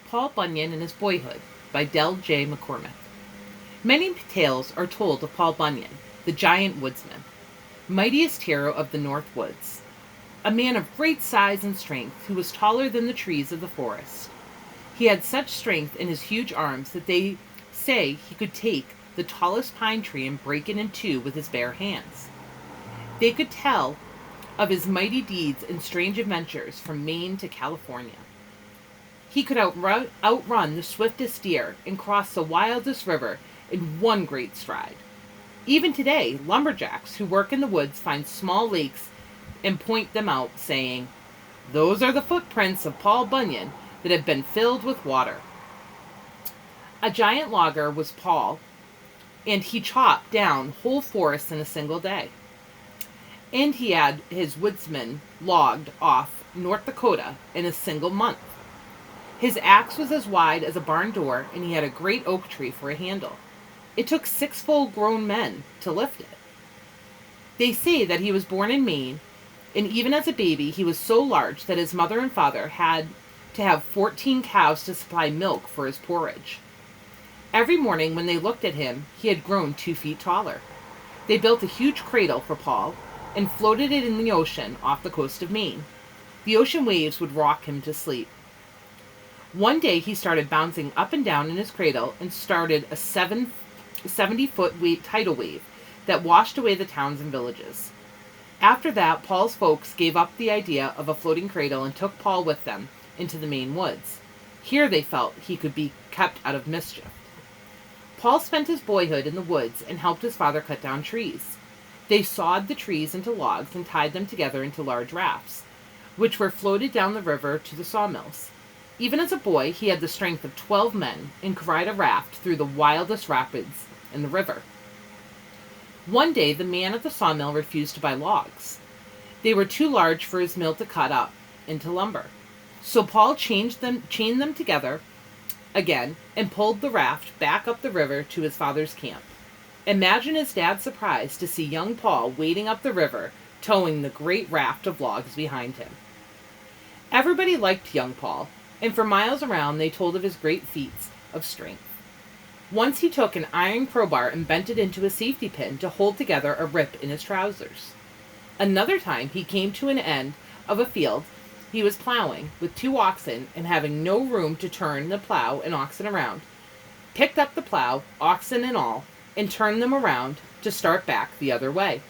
Paul Bunyan and His Boyhood by Del J. McCormick. Many tales are told of Paul Bunyan, the giant woodsman, mightiest hero of the North Woods, a man of great size and strength who was taller than the trees of the forest. He had such strength in his huge arms that they say he could take the tallest pine tree and break it in two with his bare hands. They could tell of his mighty deeds and strange adventures from Maine to California. He could outrun the swiftest deer and cross the wildest river in one great stride. Even today, lumberjacks who work in the woods find small lakes and point them out, saying, "Those are the footprints of Paul Bunyan that have been filled with water." A giant logger was Paul, and he chopped down whole forests in a single day. And he had his woodsmen logged off North Dakota in a single month. His axe was as wide as a barn door, and he had a great oak tree for a handle. It took 6 full-grown men to lift it. They say that he was born in Maine, and even as a baby, he was so large that his mother and father had to have 14 cows to supply milk for his porridge. Every morning when they looked at him, he had grown 2 feet taller. They built a huge cradle for Paul and floated it in the ocean off the coast of Maine. The ocean waves would rock him to sleep. One day he started bouncing up and down in his cradle and started a 70-foot tidal wave that washed away the towns and villages. After that, Paul's folks gave up the idea of a floating cradle and took Paul with them into the Maine woods. Here they felt he could be kept out of mischief. Paul spent his boyhood in the woods and helped his father cut down trees. They sawed the trees into logs and tied them together into large rafts, which were floated down the river to the sawmills. Even as a boy, he had the strength of 12 men and could ride a raft through the wildest rapids in the river. One day, the man at the sawmill refused to buy logs. They were too large for his mill to cut up into lumber. So Paul chained them together again and pulled the raft back up the river to his father's camp. Imagine his dad's surprise to see young Paul wading up the river, towing the great raft of logs behind him. Everybody liked young Paul, and for miles around they told of his great feats of strength. Once he took an iron crowbar and bent it into a safety pin to hold together a rip in his trousers. Another time he came to an end of a field he was plowing with 2 oxen and having no room to turn the plow and oxen around, picked up the plow, oxen and all, and turned them around to start back the other way.